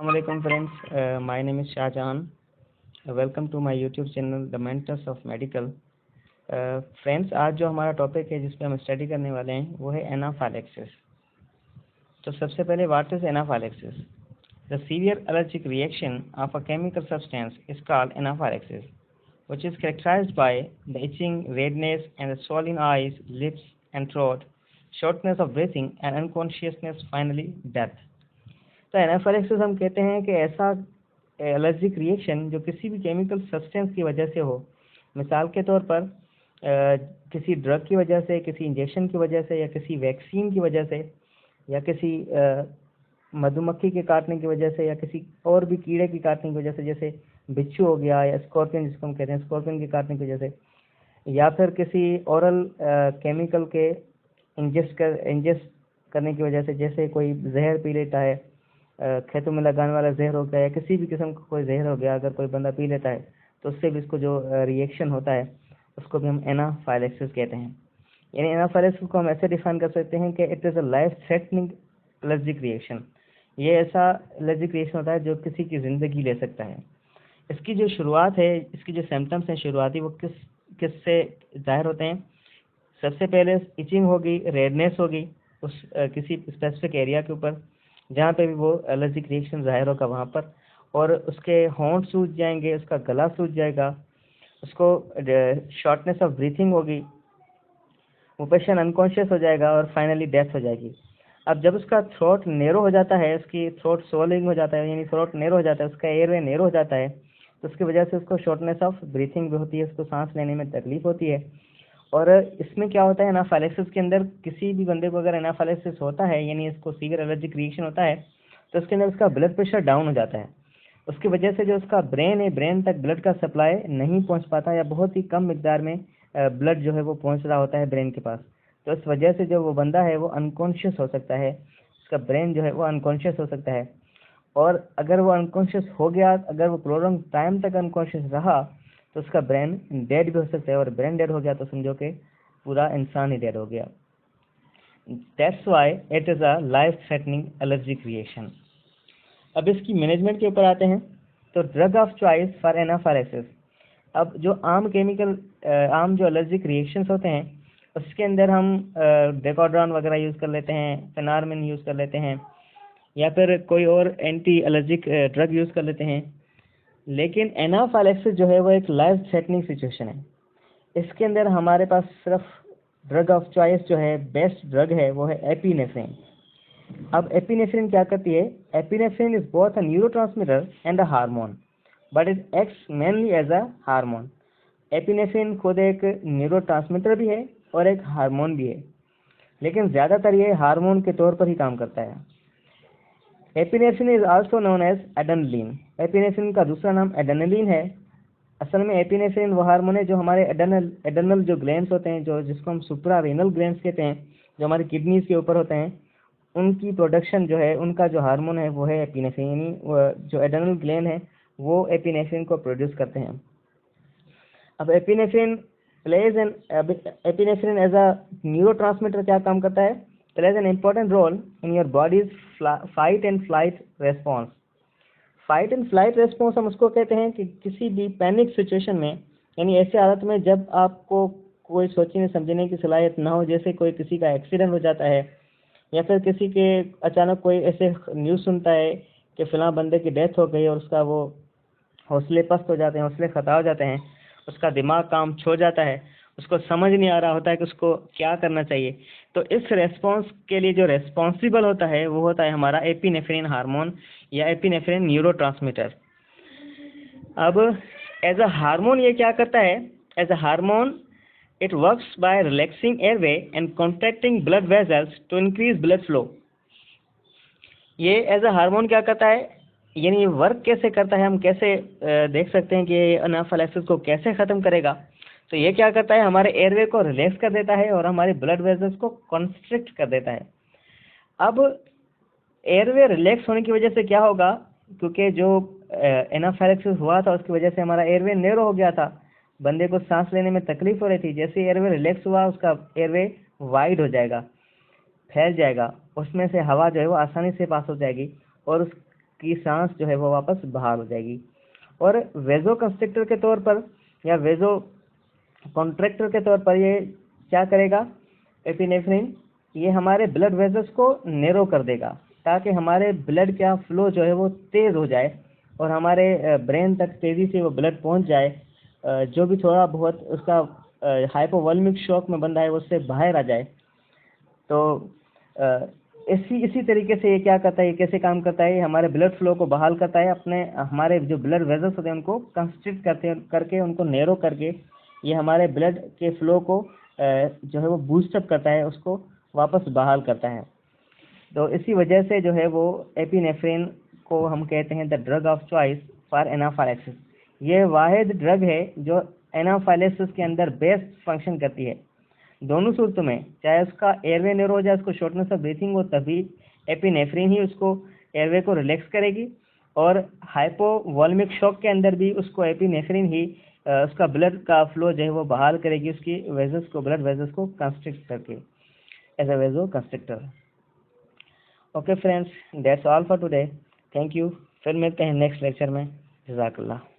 Assalamualaikum friends, my name is Shahjahan. Welcome to my YouTube channel The Mentors of Medical. Friends आज जो हमारा topic है जिस पे हम स्टडी करने वाले हैं वो है एनाफाइलैक्सिस। तो सबसे पहले what is anaphylaxis? The severe allergic reaction of a chemical substance is called anaphylaxis which is characterized by the itching, redness and the swollen eyes, lips and throat, shortness of breathing and unconsciousness, finally death. तो anaphylaxis हम कहते हैं कि ऐसा allergic reaction जो किसी भी chemical substance की वजह से हो। मिसाल के तौर पर किसी ड्रग की वजह से, किसी इंजेक्शन की वजह से, या किसी वैक्सीन की वजह से, या किसी मधुमक्खी के काटने की वजह से, या किसी और भी कीड़े की काटने की वजह से, जैसे बिच्छू हो गया या स्कॉर्पियन जिसको हम कहते हैं, स्कॉर्पियन के काटने की वजह से, या फिर किसी ओरल केमिकल के इंजेस्ट करने की वजह से, जैसे कोई जहर पी लेता है, खेतों में लगाने वाला जहर हो गया, या किसी भी किस्म का कोई जहर हो गया, अगर कोई बंदा पी लेता है तो उससे भी इसको जो रिएक्शन होता है उसको भी हम एनाफाइलैक्सिस कहते हैं। यानी एनाफाइलैक्सिस को हम ऐसे डिफाइन कर सकते हैं कि it is a life threatening allergic reaction. ये ऐसा एलर्जिक रिएक्शन होता है जो किसी की ज़िंदगी ले सकता है। इसकी जो शुरुआत है, इसकी जो सिम्टम्स हैं शुरुआती, वो किससे जाहिर होते हैं? सबसे पहले इचिंग होगी, रेडनेस होगी उस किसी स्पेसिफिक एरिया के ऊपर जहाँ पे भी वो एलर्जिक रिएक्शन जाहिर होगा वहाँ पर, और उसके होंठ सूज जाएंगे, उसका गला सूज जाएगा, उसको शॉर्टनेस ऑफ ब्रीथिंग होगी, वो पेशेंट अनकॉन्शियस हो जाएगा और फाइनली डेथ हो जाएगी। अब जब उसका थ्रोट नेरो हो जाता है, उसकी थ्रोट स्वेलिंग हो जाता है, यानी थ्रोट नेरो हो जाता है, उसका एयरवे नेरो हो जाता है, तो उसकी वजह से उसको शॉर्टनेस ऑफ ब्रीथिंग भी होती है, उसको सांस लेने में तकलीफ होती है। और इसमें क्या होता है, एनाफाइलैक्सिस के अंदर किसी भी बंदे को अगर एनाफाइलैक्सिस होता है, यानी इसको सीवियर एलर्जिक रिएक्शन होता है, तो उसके अंदर उसका ब्लड प्रेशर डाउन हो जाता है। उसकी वजह से जो उसका ब्रेन है, ब्रेन तक ब्लड का सप्लाई नहीं पहुंच पाता, या बहुत ही कम मिकदार में ब्लड जो है वो पहुंच रहा होता है ब्रेन के पास। तो इस वजह से जो वो बंदा है वो अनकॉन्शियस हो सकता है, उसका ब्रेन जो है वो अनकॉन्शियस हो सकता है। और अगर वो अनकॉन्शियस हो गया, अगर वो प्रोलॉन्ग टाइम तक अनकॉन्शियस रहा, तो उसका ब्रेन डेड भी हो सकता है, और ब्रेन डेड हो गया तो समझो कि पूरा इंसान ही डेड हो गया। That's why it is a life threatening allergic reaction. अब इसकी मैनेजमेंट के ऊपर आते हैं। तो drug of choice for anaphylaxis. अब जो आम आम जो एलर्जिक रिएक्शंस होते हैं उसके अंदर हम डेकोड्रॉन वगैरह यूज़ कर लेते हैं, फेनार्मिन यूज़ कर लेते हैं, या फिर कोई और एंटी एलर्जिक ड्रग यूज़ कर लेते हैं। लेकिन एनाफाइलैक्सिस जो है वो एक लाइफ थ्रेटनिंग सिचुएशन है। इसके अंदर हमारे पास सिर्फ ड्रग ऑफ चॉइस जो है, बेस्ट ड्रग है, वो है एपिनेफ्रिन। अब एपिनेफ्रिन क्या करती है? Epinephrine is both a neurotransmitter and a hormone, but it acts mainly as a hormone. Epinephrine खुद एक न्यूरोट्रांसमीटर भी है और एक हार्मोन भी है, लेकिन ज़्यादातर ये हार्मोन के तौर पर ही काम करता है। Epinephrine is also known as adrenaline. Epinephrine का दूसरा नाम एड्रेनलिन है। असल में एपिनेफ्रिन वो हार्मोन है जो हमारे एड्रेनल जो ग्लैंड्स होते हैं, जो जिसको हम सुप्रारेनल ग्लैंड्स कहते हैं, जो हमारी किडनीज के ऊपर होते हैं, उनकी प्रोडक्शन जो है, उनका जो हार्मोन है वो है एपिनेफ्रिन। यानी जो एड्रेनल ग्लैंड है वो एपिनेफ्रिन को प्रोड्यूस करते हैं। अब एपिनेफ्रिन एज अ न्यूरोट्रांसमीटर क्या काम करता है? Plays an important role in your body's fight and flight response. Fight and flight response हम उसको कहते हैं कि किसी भी पैनिक सिचुएशन में, यानी ऐसे हालत में जब आपको कोई सोचने समझने की सलाहियत ना हो, जैसे कोई किसी का एक्सीडेंट हो जाता है, या फिर किसी के अचानक कोई ऐसे न्यूज़ सुनता है कि फ़लाँ बंदे की डेथ हो गई, और उसका वो हौसले पस्त हो जाते हैं, हौसले ख़ता हो जाते हैं, उसका दिमाग काम छोड़ जाता है, उसको समझ नहीं आ रहा होता है कि उसको क्या करना चाहिए। तो इस रेस्पॉन्स के लिए जो रेस्पॉन्सिबल होता है वो होता है हमारा एपिनेफ्रिन हार्मोन या एपिनेफ्रिन न्यूरोट्रांसमीटर। अब एज अ हार्मोन ये क्या करता है? As a hormone it works by relaxing airway and contracting blood vessels to increase blood flow. ये एज अ हार्मोन क्या करता है, यानी वर्क कैसे करता है, हम कैसे देख सकते हैं कि एनाफाइलैक्सिस को कैसे ख़त्म करेगा? तो ये क्या करता है, हमारे एयरवे को रिलैक्स कर देता है और हमारे ब्लड वेसल्स को कॉन्स्ट्रिक्ट कर देता है। अब एयरवे रिलैक्स होने की वजह से क्या होगा, क्योंकि जो एनाफाइलैक्सिस हुआ था उसकी वजह से हमारा एयरवे नैरो हो गया था, बंदे को सांस लेने में तकलीफ हो रही थी। जैसे एयरवे रिलैक्स हुआ, उसका एयरवे वाइड हो जाएगा, फैल जाएगा, उसमें से हवा जो है वो आसानी से पास हो जाएगी, और की सांस जो है वो वापस बाहर हो जाएगी। और वेजो कंस्ट्रिक्टर के तौर पर या वेजो कॉन्ट्रैक्टर के तौर पर ये क्या करेगा, एपिनेफ्रिन ये हमारे ब्लड वेजल्स को नैरो कर देगा ताकि हमारे ब्लड का फ्लो जो है वो तेज़ हो जाए और हमारे ब्रेन तक तेज़ी से वो ब्लड पहुंच जाए। जो भी थोड़ा बहुत उसका हाइपोवॉल्मिक शॉक में बंदा है वो उससे बाहर आ जाए। तो इसी तरीके से ये क्या करता है, ये कैसे काम करता है, हमारे ब्लड फ्लो को बहाल करता है, अपने हमारे जो ब्लड वेजल्स होते हैं उनको कंस्ट्रिक्ट करके उनको नैरो करके ये हमारे ब्लड के फ्लो को जो है वो बूस्टअप करता है, उसको वापस बहाल करता है। तो इसी वजह से जो है वो एपिनेफ्रिन को हम कहते हैं the drug of choice for anaphylaxis. ये वाहिद ड्रग है जो एनाफाइलेक्सिस के अंदर बेस्ट फंक्शन करती है। दोनों सूरतों में, चाहे उसका एयरवे नैरो हो जाए, उसको शॉर्टनेस ऑफ ब्रीथिंग हो, तभी एपिनेफ्रिन ही उसको एयरवे को रिलैक्स करेगी, और हाइपोवॉल्मिक शॉक के अंदर भी उसको एपिनेफ्रिन ही उसका ब्लड का फ्लो जो है वो बहाल करेगी, उसकी वेजल्स को, ब्लड वेजल्स को कंस्ट्रिक्ट करके as a vasoconstrictor. Okay friends, that's all for today. Thank you. फिर मिलते हैं नेक्स्ट लेक्चर में। जज़ाकल्लाह।